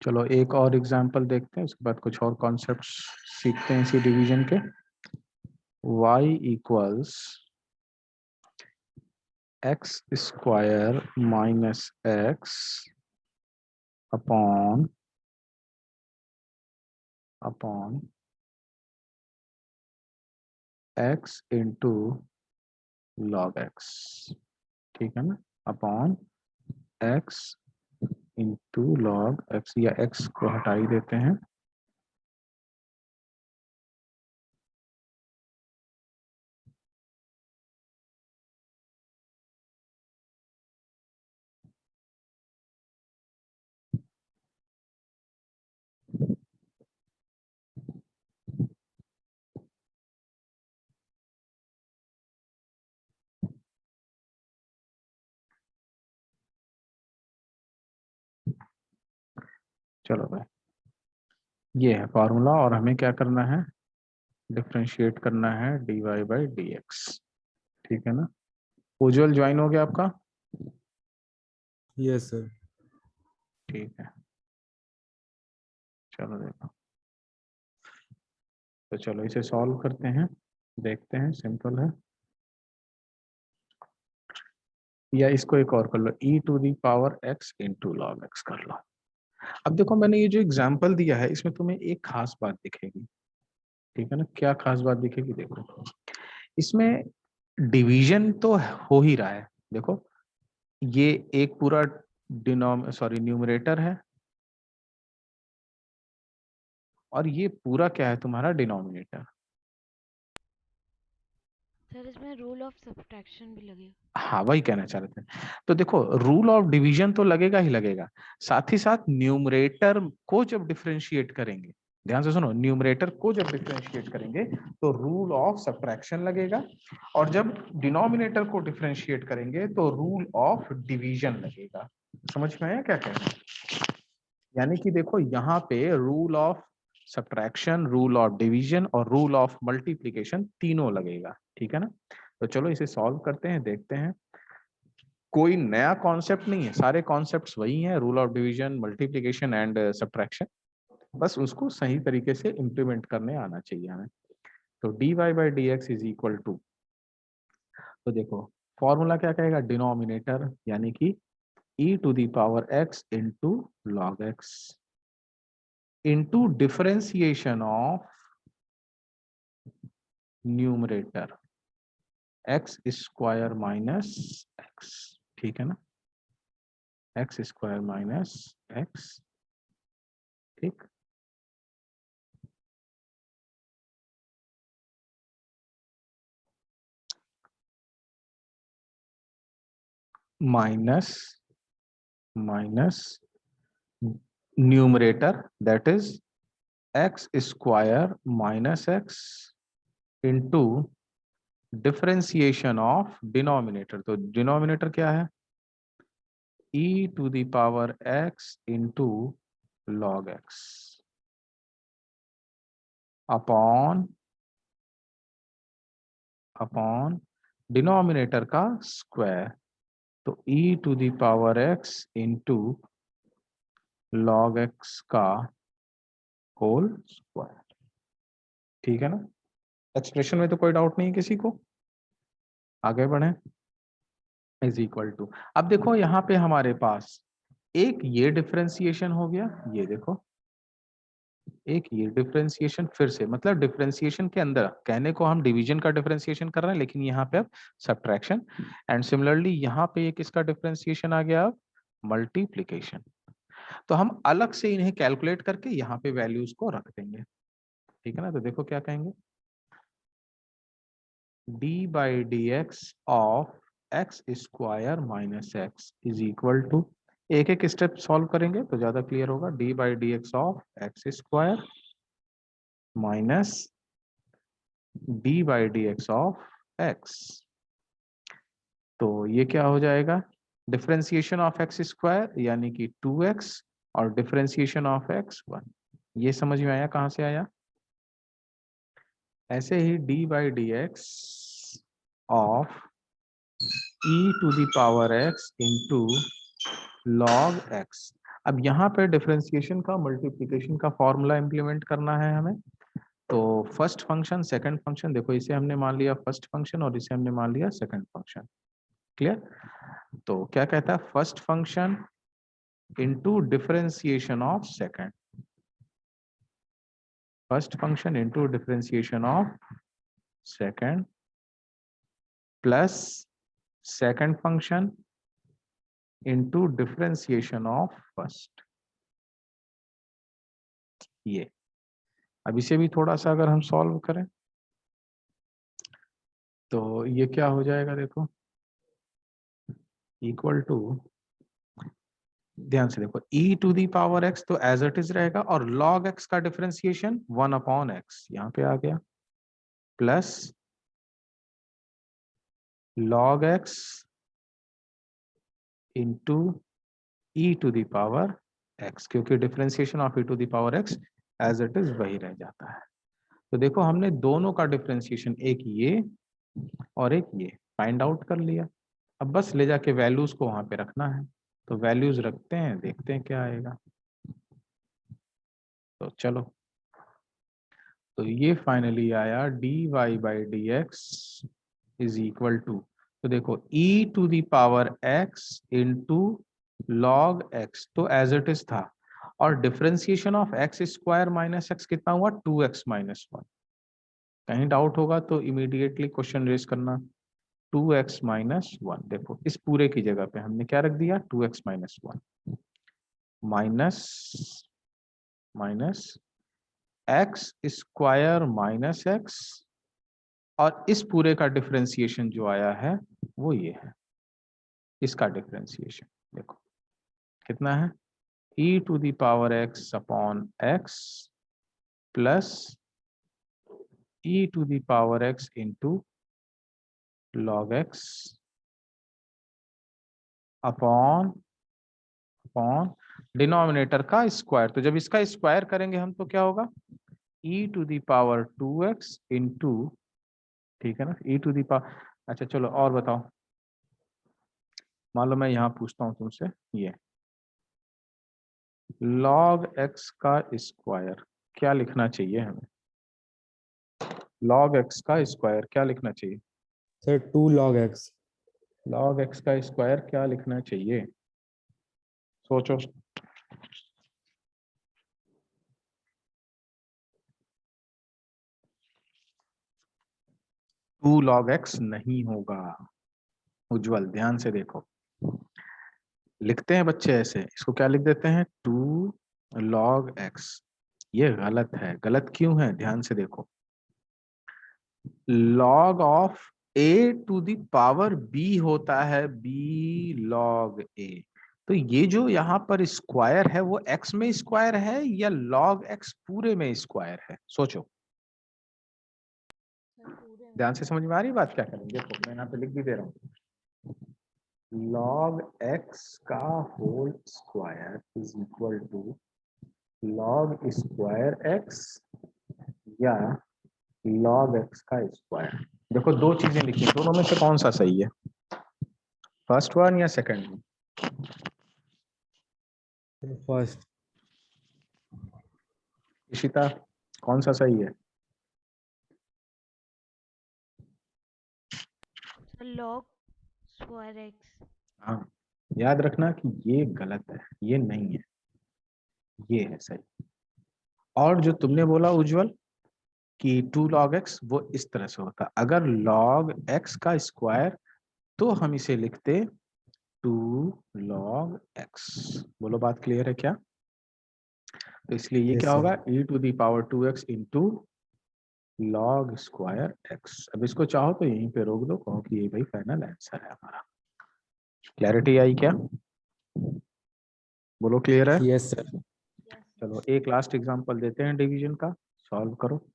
चलो एक और एग्जांपल देखते हैं, उसके बाद कुछ और कॉन्सेप्ट्स सीखते हैं इसी डिवीजन के। y equals x square minus x upon x into log x, ठीक है ना, upon x into log x, या एक्स को हटा ही देते हैं। चलो भाई, ये है फॉर्मूला, और हमें क्या करना है, डिफरेंशिएट करना है dy बाई डी एक्स, ठीक है ना। उज्ज्वल ज्वाइन हो गया आपका? Yes sir. ठीक है, चलो देखो, तो चलो इसे सॉल्व करते हैं, देखते हैं, सिंपल है। या इसको एक और कर लो, e to the power x into log x कर लो। अब देखो, मैंने ये जो एग्जाम्पल दिया है इसमें तुम्हें एक खास बात दिखेगी, ठीक है ना। क्या खास बात दिखेगी, देखो इसमें डिवीजन तो हो ही रहा है। देखो ये एक पूरा न्यूमरेटर है, और ये पूरा क्या है तुम्हारा डिनोमिनेटर। सर इसमें रूल ऑफ सब्ट्रैक्शन भी लगेगा? हाँ वही कहना चाह रहे थे। तो देखो रूल ऑफ डिवीजन तो लगेगा ही लगेगा, साथ ही साथ न्यूमरेटर को जब डिफरेंशिएट करेंगे, ध्यान से सुनो, न्यूमरेटर को जब डिफरेंशिएट करेंगे तो रूल ऑफ सब्ट्रैक्शन लगेगा, और जब डिनोमिनेटर को डिफरेंशिएट करेंगे तो रूल ऑफ डिवीजन लगेगा। समझ में आया क्या कह रहे हैं? यानी कि देखो यहाँ पे rule of subtraction, rule of division और रूल ऑफ मल्टीप्लिकेशन तीनों लगेगा, ठीक है ना। तो चलो इसे सॉल्व करते हैं, देखते हैं। कोई नया कॉन्सेप्ट नहीं है, सारे कॉन्सेप्ट्स वही हैं, rule of division, multiplication and subtraction, बस उसको सही तरीके से इम्प्लीमेंट करने आना चाहिए हमें। तो dy by D x is equal to, तो देखो फॉर्मूला क्या कहेगा, डिनोमिनेटर यानी कि e to the power x into log x into differentiation of numerator x square minus x, ठीक है ना, एक्स स्क्वायर माइनस एक्स, ठीक, minus numerator that is x square minus x into differentiation of denominator, तो denominator क्या है, e to the power x into log x upon denominator का square, तो e to the power x into log x का whole square, ठीक है ना। Expression में तो कोई डाउट नहीं है किसी को, आगे बढ़े। इज इक्वल टू, अब देखो यहाँ पे हमारे पास एक ये डिफरेंशिएशन हो गया, ये देखो एक ये डिफरेंशिएशन, फिर से मतलब डिफरेंशिएशन के अंदर, कहने को हम डिवीजन का डिफरेंशिएशन कर रहे हैं लेकिन यहाँ पे अब सब्ट्रैक्शन, एंड सिमिलरली यहाँ पे एक इसका डिफरेंशिएशन आ गया अब मल्टीप्लिकेशन। तो हम अलग से इन्हें कैलकुलेट करके यहाँ पे वैल्यूज को रख देंगे, ठीक है ना। तो देखो क्या कहेंगे, d by D x of x square minus x is equal to, एक एक स्टेप सॉल्व करेंगे तो ज्यादा क्लियर होगा, d by D x of x square minus d by D x of x, तो ये क्या हो जाएगा, डिफरेंशिएशन ऑफ एक्स स्क्वायर यानी कि 2x और डिफरेंशिएशन ऑफ एक्स 1, ये समझ में आया कहाँ से आया। ऐसे ही D by D x of e to the power x into log X, अब यहाँ पे डिफरेंशिएशन का मल्टीप्लिकेशन का फॉर्मूला इंप्लीमेंट करना है हमें। तो फर्स्ट फंक्शन सेकंड फंक्शन, देखो इसे हमने मान लिया फर्स्ट फंक्शन और इसे हमने मान लिया सेकंड फंक्शन। क्लियर? तो क्या कहता है, first function into differentiation of second, first function into differentiation of second plus second function into differentiation of first. ये अब इसे भी थोड़ा सा अगर हम सॉल्व करें तो ये क्या हो जाएगा, देखो इक्वल टू, ध्यान से देखो e to the power x तो एज इट इज रहेगा, और log x का डिफरेंशिएशन 1/x यहाँ पे आ गया, plus log x into e to the power x, क्योंकि differentiation of e to the power x as it is वही रह जाता है। तो देखो हमने दोनों का डिफरेंशिएशन, एक ये और एक ये, फाइंड आउट कर लिया। अब बस ले जाके वैल्यूज को वहां पे रखना है, तो वैल्यूज रखते हैं, देखते हैं क्या आएगा। तो चलो, तो ये फाइनली आया dy by D x is equal to, तो देखो e to the power x into log x तो एज इट इज था, और differentiation of x square minus x कितना हुआ, 2x माइनस वन। कहीं डाउट होगा तो इमीडिएटली क्वेश्चन रेज करना, 2x माइनस वन। देखो इस पूरे की जगह पे हमने क्या रख दिया, 2x minus one, minus minus x square minus x, और इस पूरे का डिफरेंशिएशन जो आया है वो ये है, इसका डिफरेंशिएशन देखो कितना है, e to the power x upon x plus e to the power x into log x upon upon denominator का स्क्वायर। तो जब इसका स्क्वायर करेंगे हम तो क्या होगा, e to the power 2x into, ठीक है ना, e टू दी पावर। अच्छा चलो और बताओ, मान लो मैं यहाँ पूछता हूँ तुमसे, ये log x का स्क्वायर क्या लिखना चाहिए हमें, log x का स्क्वायर क्या लिखना चाहिए, sir 2 log x। log x का स्क्वायर क्या लिखना चाहिए, सोचो। 2 log x नहीं होगा, उज्जवल ध्यान से देखो, लिखते हैं बच्चे ऐसे, इसको क्या लिख देते हैं, 2 log x। ये गलत है, गलत क्यों है, ध्यान से देखो, log of a to the power b होता है b log a। तो ये जो यहाँ पर स्क्वायर है वो x में स्क्वायर है या log x पूरे में स्क्वायर है, सोचो, सर पूरे में। ध्यान से समझ में आ रही बात, क्या करेंगे, देखो मैं यहाँ पे लिख भी दे रहा हूँ, log x का whole square is equal to log square x या log x का स्क्वायर। देखो दो चीजें लिखी, दोनों में से कौन सा सही है, फर्स्ट वन या सेकंड वन, फर्स्ट। इशिता कौन सा सही है, सर लॉग स्क्वायर एक्स। हाँ याद रखना कि ये गलत है, ये नहीं है, ये है सही। और जो तुमने बोला उज्जवल कि 2 log x, वो इस तरह से होता, अगर log x का स्क्वायर तो हम इसे लिखते 2 log x। बोलो बात क्लियर है क्या, तो इसलिए ये यस क्या सर। होगा, e to the power 2x into log square x। अब इसको चाहो तो यहीं पे रोक दो, कहो कि ये भाई फाइनल आंसर है हमारा। क्लैरिटी आई क्या, बोलो क्लियर है। Yes sir. यस चलो एक लास्ट एग्जांपल देते हैं डिवीजन का, सॉल्व करो।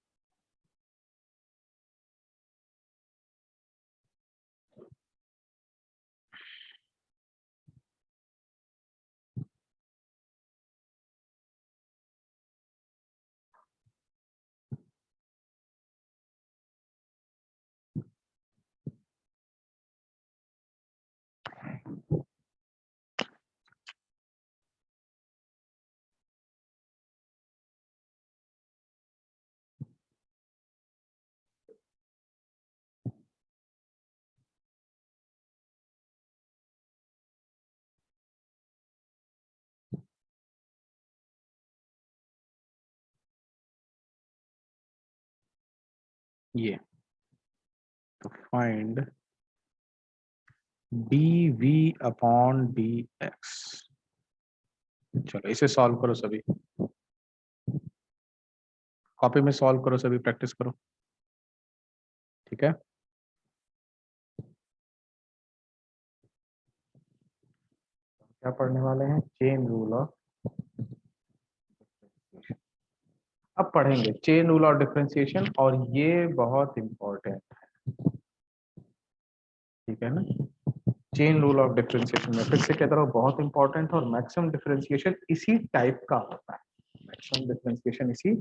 ये तो फाइंड dv अपॉन dx। चलो इसे सॉल्व करो सभी, कॉपी में सॉल्व करो सभी, प्रैक्टिस करो, ठीक है। क्या पढ़ने वाले हैं, चेन रूल ऑफ, अब पढ़ेंगे चेन रूल ऑफ डिफरेंशिएशन, और ये बहुत इंपॉर्टेंट है, ठीक है ना। चेन रूल ऑफ डिफरेंशिएशन में फिर से कहता रहा हूं बहुत इंपॉर्टेंट, और मैक्सिमम डिफरेंशिएशन इसी टाइप का होता है, मैक्सिमम डिफरेंशिएशन इसी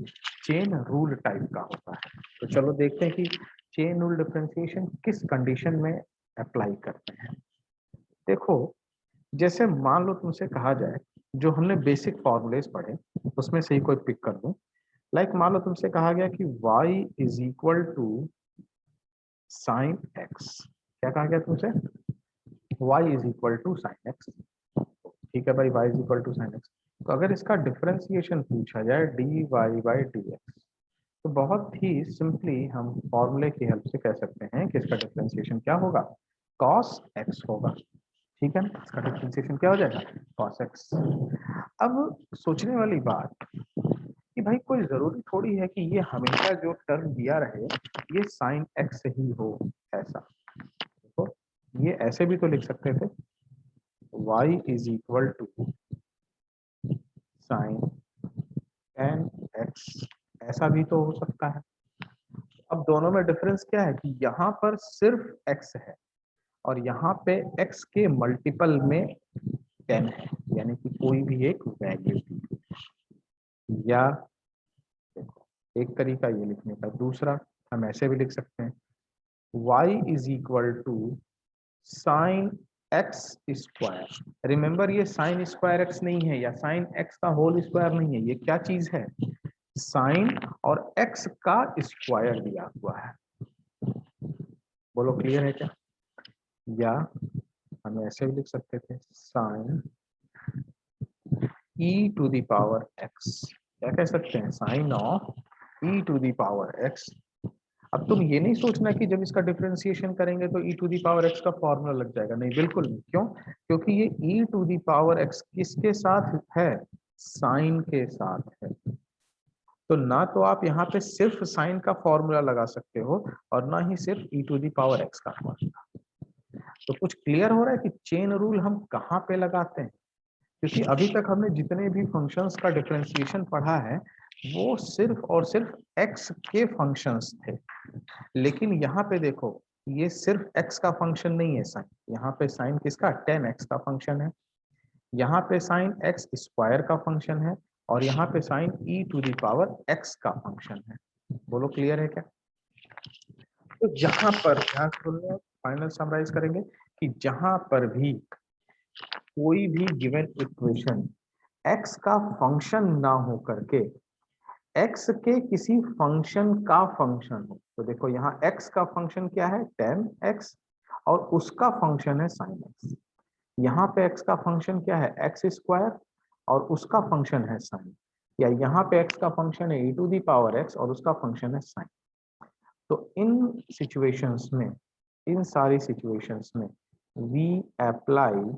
चेन रूल टाइप का होता है। तो चलो देखते हैं कि चेन रूल डिफरेंशिएशन किस कंडीशन में अप्लाई करते हैं। देखो, जैसे मान लो तुमसे कहा जाए, जो हमने बेसिक फॉर्मूलेस पढ़े उसमें से ही कोई पिक कर दूं, लाइक मान लो तुमसे कहा गया कि y is equal to sine x. क्या कहा गया तुमसे, y is equal to sine x, ठीक है भाई, y is equal to sine x. तो अगर इसका डिफरेंशिएशन पूछा जाए dy बाई dx, तो बहुत ही सिंपली हम फॉर्मूले की हेल्प से कह सकते हैं कि इसका डिफरेंशिएशन क्या होगा, cos x होगा, ठीक है ना। इसका डिफरेंशिएशन क्या हो जाएगा, cos x। अब सोचने वाली बात कि भाई कोई जरूरी थोड़ी है कि ये हमेशा जो टर्म दिया रहे ये साइन एक्स ही हो, ऐसा। देखो, ये ऐसे भी तो लिख सकते थे, y is equal to sine ten x, ऐसा भी तो हो सकता है। अब दोनों में डिफरेंस क्या है कि यहाँ पर सिर्फ x है और यहाँ पे x के मल्टीपल में 10 है, यानी कि कोई भी एक वैल्यू थी। या देखो एक तरीका ये लिखने का, दूसरा हम ऐसे भी लिख सकते हैं, y is equal to sine x square. Remember ये साइन स्क्वायर एक्स नहीं है, या साइन एक्स का होल स्क्वायर नहीं है, ये क्या चीज है, साइन और एक्स का स्क्वायर दिया हुआ है। बोलो क्लियर है क्या। या हम ऐसे भी लिख सकते थे, sine e to the power x, क्या कह सकते हैं, sine of e to the power x। अब तुम ये नहीं सोचना कि जब इसका डिफरेंशिएशन करेंगे तो e to the power x का फॉर्मूला लग जाएगा, नहीं, बिल्कुल नहीं। क्यों, क्योंकि ये e to the power x किसके साथ है, साइन के साथ है। तो ना तो आप यहाँ पे सिर्फ साइन का फॉर्मूला लगा सकते हो और ना ही सिर्फ e to the power x का फॉर्मूला। तो कुछ क्लियर हो रहा है कि चेन रूल हम कहाँ पे लगाते हैं, क्योंकि अभी तक हमने जितने भी फंक्शंस का डिफरेंशिएशन पढ़ा है वो सिर्फ और सिर्फ x के फंक्शंस थे। लेकिन यहाँ पे देखो, ये सिर्फ x का फंक्शन नहीं है साइन, यहाँ पे साइन किसका, 10x का फंक्शन है, यहाँ पे साइन x स्क्वायर का फंक्शन है, और यहाँ पे sine e to the power x का फंक्शन है। बोलो क्लियर है क्या। तो जहां पर ध्यान सुनो, फाइनल समराइज करेंगे कि जहां पर भी कोई भी गिवन इक्वेशन x का फंक्शन ना हो करके x के किसी फंक्शन का फंक्शन हो, तो देखो यहाँ x का फंक्शन क्या है, 10x, और उसका फंक्शन है sin x। यहाँ पे x का फंक्शन क्या है, x स्क्वायर, और उसका फंक्शन है sin। या यहाँ पे x का फंक्शन है e to the power x और उसका फंक्शन है sin। तो इन सिचुएशंस में, इन सारी सिचुएशंस में वी अप्लाई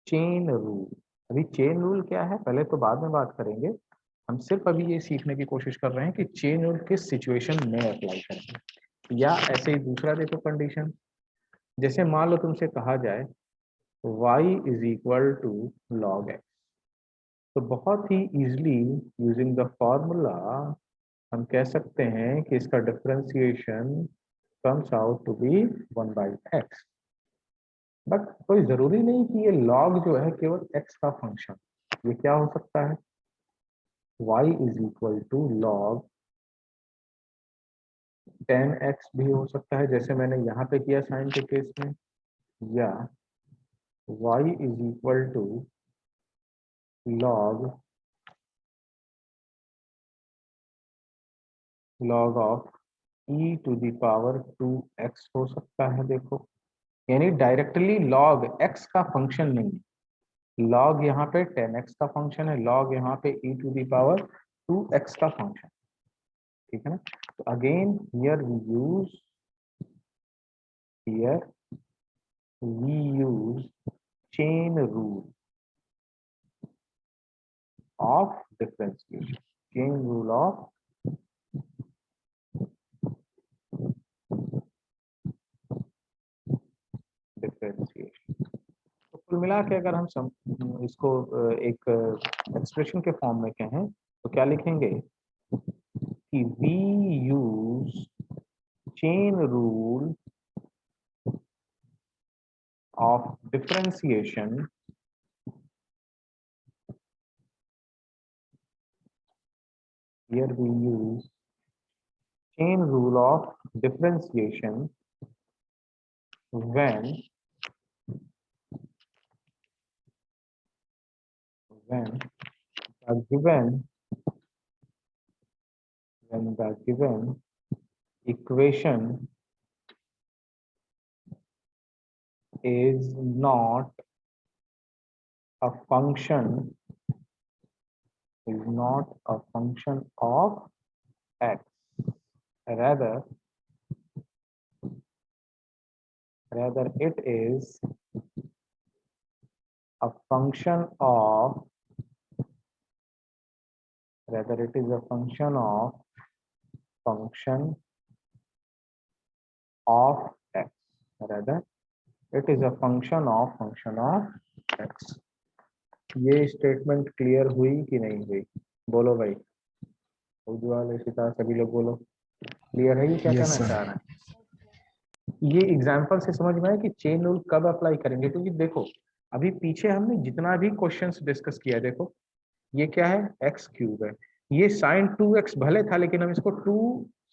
चेन रूल। अभी चेन रूल क्या है पहले तो बाद में बात करेंगे, हम सिर्फ अभी ये सीखने की कोशिश कर रहे हैं कि चेन रूल किस सिचुएशन में अप्लाई करेंगे। या ऐसे ही दूसरा देखो कंडीशन, जैसे मान लो तुमसे कहा जाए y is equal to log x, तो बहुत ही इजीली यूजिंग द फॉर्मूला हम कह सकते हैं कि इसका differentiation comes out to be 1/x। But कोई जरूरी नहीं कि ये log जो है केवल x का फंक्शन, ये क्या हो सकता है, y is equal to log 10x भी हो सकता है, जैसे मैंने यहाँ पे किया साइन के केस में। या y is equal to log of e to the power 2x हो सकता है। देखो, यानी डायरेक्टली log x का फंक्शन नहीं है, log यहाँ पे 10x का फंक्शन है, log यहाँ पे e to the power 2x का फंक्शन, ठीक है ना। तो again here we use chain rule of differentiation, chain rule of differentiation. तो कुल मिला के अगर हम इसको एक एक्सप्रेशन के फॉर्म में कहें तो क्या लिखेंगे कि we use chain rule of differentiation here we use chain rule of differentiation when the given equation is not a function of x, rather it is a function of function of x, rather it is a function of x। ये statement clear हुई कि नहीं हुई? बोलो भाई, उज्ज्वल, इशिता, सभी लोग बोलो, क्लियर है? ये क्या Yes, कहना sir. चाह रहा है? ये एग्जांपल से समझ में आया कि चेन रूल कब अप्लाई करेंगे, क्योंकि देखो अभी पीछे हमने जितना भी क्वेश्चंस डिस्कस किया है, देखो ये क्या है, एक्स क्यूब है, ये साइन 2x भले था लेकिन हम इसको 2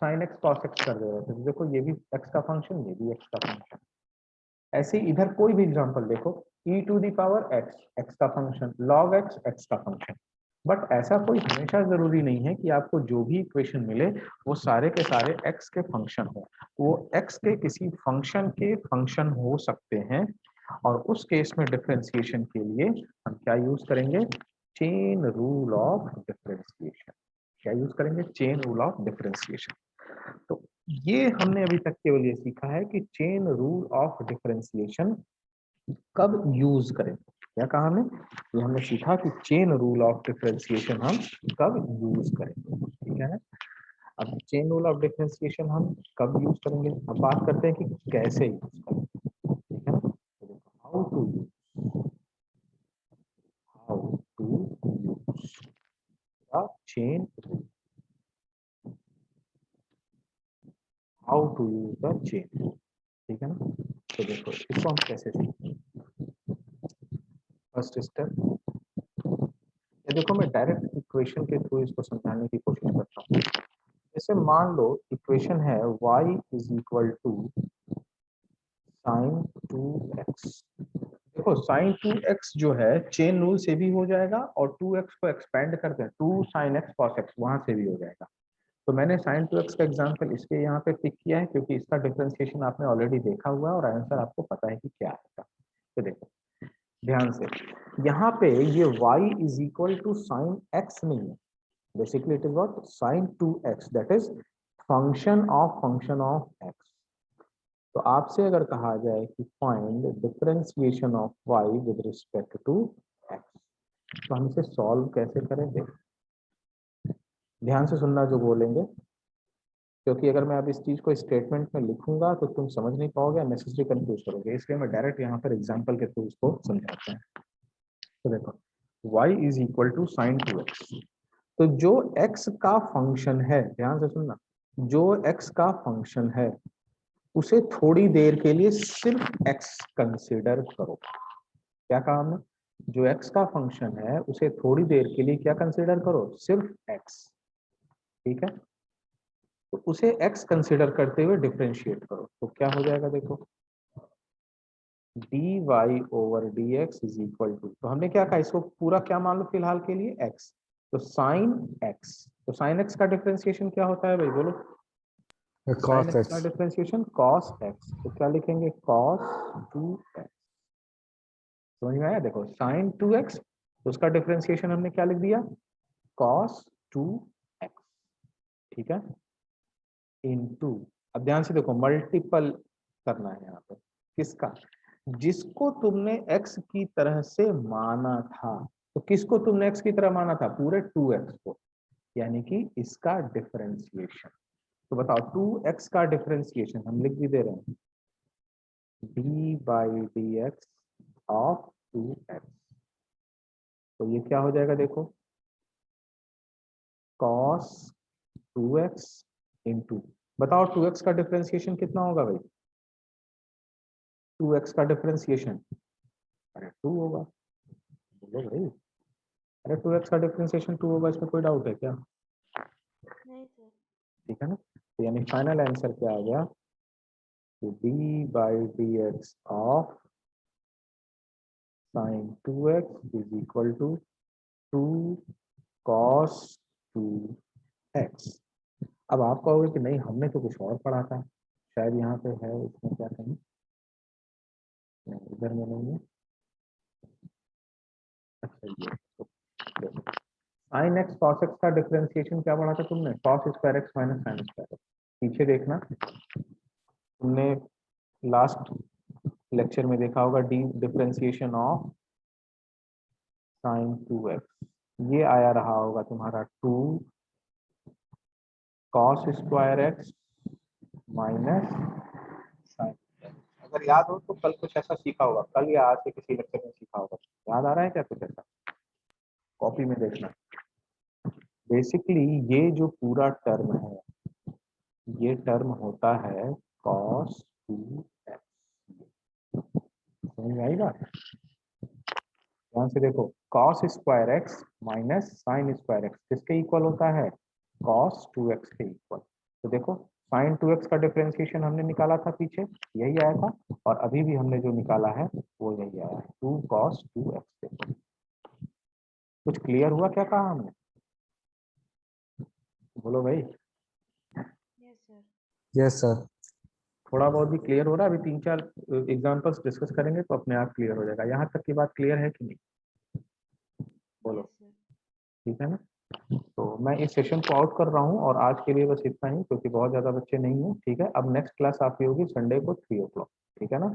sin x cos x कर दे रहे थे। तो देखो ये भी x का फंक्शन, ये भी x का फंक्शन। ऐसे इधर कोई भी एग्जांपल देखो, e to the power x, x का फंक्शन, log x, x का फंक्शन। बट ऐसा कोई हमेशा जरूरी नहीं है कि आपको जो भी इक्वेशन मिले वो सारे के सारे x के फंक्शन हो, वो x के किसी फंक्शन के फंक्शन हो सकते हैं। और उस केस में डिफरेंशिएशन के लिए हम क्या यूज करेंगे? Chain rule of differentiation. क्या यूज करेंगे? Chain rule of differentiation. तो ये हमने अभी तक केवल ये सीखा है कि चेन रूल ऑफ डिफरेंशिएशन कब यूज करें। क्या कहा हमने? ये हमने सीखा कि चेन रूल ऑफ डिफरेंशिएशन हम कब यूज करेंगे, ठीक है ना। अब चेन रूल ऑफ डिफरेंशिएशन हम कब यूज करेंगे, अब बात करते हैं कि कैसे यूज करें, ठीक है ना। How to use the chain rule, how to use the chain rule, ठीक है ना। तो देखो इसको हम कैसे सीखेंगे। फर्स्ट स्टेप, ये देखो मैं डायरेक्ट इक्वेशन के थ्रू इसको समझाने की कोशिश करता हूँ। जैसे मान लो इक्वेशन है y is equal to sine 2x। देखो साइन 2x जो है चेन रूल से भी हो जाएगा और 2x को एक्सपेंड करते हैं 2 sin x cos x, वहां से भी हो जाएगा। तो मैंने साइन 2x का एग्जांपल इसलिए यहाँ पे पिक किया है क्योंकि इसका डिफरेंशिएशन आपने ऑलरेडी देखा हुआ है और आंसर आपको पता है कि क्या आएगा। तो देखो ध्यान से, यहाँ पे ये y is equal to sine x नहीं है, basically it is what, sine 2x, that is function of x। तो आपसे अगर कहा जाए कि find differentiation of y with respect to x, तो हम इसे सॉल्व कैसे करेंगे? ध्यान से सुनना जो बोलेंगे, क्योंकि अगर मैं अब इस चीज को स्टेटमेंट में लिखूंगा तो तुम समझ नहीं पाओगे, नेसेसरी कंफ्यूज करोगे, इसलिए मैं डायरेक्ट यहाँ पर एग्जांपल के थ्रू इसको समझाता हूँ। तो देखो y is equal to sine 2x, तो जो x का फंक्शन है, ध्यान से सुनना, जो x का फंक्शन है उसे थोड़ी देर के लिए सिर्फ x कंसीडर करो। क्या कहा हमने? जो x का फंक्शन है उसे थोड़ी देर के लिए क्या कंसीडर करो? सिर्फ x, ठीक है। तो उसे x कंसीडर करते हुए डिफरेंशिएट करो, तो क्या हो जाएगा? देखो dy over dx is equal to, तो हमने क्या कहा, इसको पूरा क्या मान लो फिलहाल के लिए x, तो साइन x, तो साइन x का डिफरेंशिएशन क्या होता है भाई, बोलो? साइन Cos x का x. डिफरेंशिएशन cos x, तो क्या लिखेंगे? cos 2x। समझ में आया? देखो साइन 2x, तो उसका डिफरेंशिएशन हमने क्या लिख दिया? cos 2x, ठीक है। इनटू, अब ध्यान से देखो मल्टीपल करना है यहाँ पे किसका, जिसको तुमने x की तरह से माना था। तो किसको तुमने x की तरह माना था, पूरे 2x को, यानी कि इसका डिफरेंशिएशन। तो बताओ 2x का डिफरेंशिएशन हम लिख भी दे रहे हैं, d by D x of 2x। तो ये क्या हो जाएगा देखो, cos 2x इंटू, बताओ 2x का डिफरेंशिएशन कितना होगा भाई, 2x का डिफरेंशिएशन, अरे 2 होगा, बोलो भाई, अरे 2x का डिफरेंशिएशन 2 होगा, इसमें कोई डाउट है क्या? नहीं सर। ठीक है ना, तो यानी फाइनल आंसर क्या आ गया, तो d by D x of sine 2x is equal to 2 cos 2x। अब आप कहोगे कि नहीं हमने तो कुछ और पढ़ा था, शायद यहाँ पे है, इसमें क्या कहें, इधर में नहीं है, अच्छा ये साइन एक्स कॉस एक्स का डिफरेंशिएशन क्या पढ़ा था तुमने, cos square x minus sign square x. पीछे देखना, तुमने लास्ट लेक्चर में देखा होगा D differentiation of sine 2x, ये आया रहा होगा तुम्हारा 2 cos square x minus sine. अगर याद हो तो कल कुछ ऐसा सीखा होगा, कल या आज के किसी लेक्चर में सीखा होगा, याद आ रहा है क्या कुछ ऐसा, कॉपी में देखना। बेसिकली ये जो पूरा टर्म है, ये टर्म होता है cos 2x, समझ में आई बात? ध्यान से देखो, cos square x minus sign square x किसके इक्वल होता है, cos 2x के इक्वल। तो देखो sin 2x का डिफरेंशिएशन हमने निकाला था पीछे, यही आया था, और अभी भी हमने जो निकाला है वो यही आया है, 2 cos 2x के। कुछ क्लियर हुआ क्या कहा हमने, बोलो भाई। Yes sir. Yes, sir. थोड़ा बहुत भी क्लियर हो रहा है, अभी 3-4 एग्जांपल्स डिस्कस करेंगे तो अपने आप क्लियर हो जाएगा। यहाँ तक की बात क्लियर है कि नहीं, बोलो, यस सर। ठीक है ना? तो मैं इस सेशन को आउट कर रहा हूँ और आज के लिए बस इतना ही, क्योंकि बहुत ज्यादा बच्चे नहीं है, ठीक है। अब नेक्स्ट क्लास आपकी होगी संडे को 3 o'clock, ठीक है ना?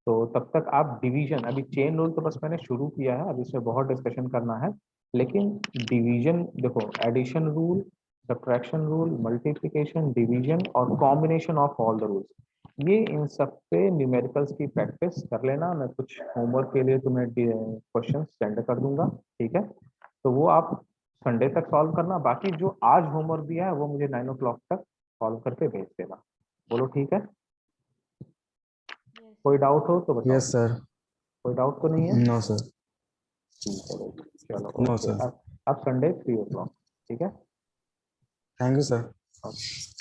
तो तब तक आप डिवीजन, अभी चेन रूल तो बस मैंने शुरू किया है, अब इसमें बहुत डिस्कशन करना है, लेकिन डिवीजन देखो, addition rule, subtraction rule, multiplication, division और combination of all the rules, ये इन सब पे न्यूमेरिकल्स की प्रैक्टिस कर लेना। मैं कुछ होमवर्क के लिए तुम्हें क्वेश्चन सेंड कर दूंगा, ठीक है? तो वो आप संडे तक सॉल्व करना, बाकी जो आज होमवर्क दिया है वो मुझे 9 o'clock तक सॉल्व करके भेज देना, बोलो ठीक है? यस कोई सर। डाउट हो तो बताओ, Yes, sir. कोई डाउट तो नहीं है? No, sir. ठीक है भाई, चलो No, ओके, sir. अब संडे 3 o'clock, ठीक है? Thank you, sir. Okay.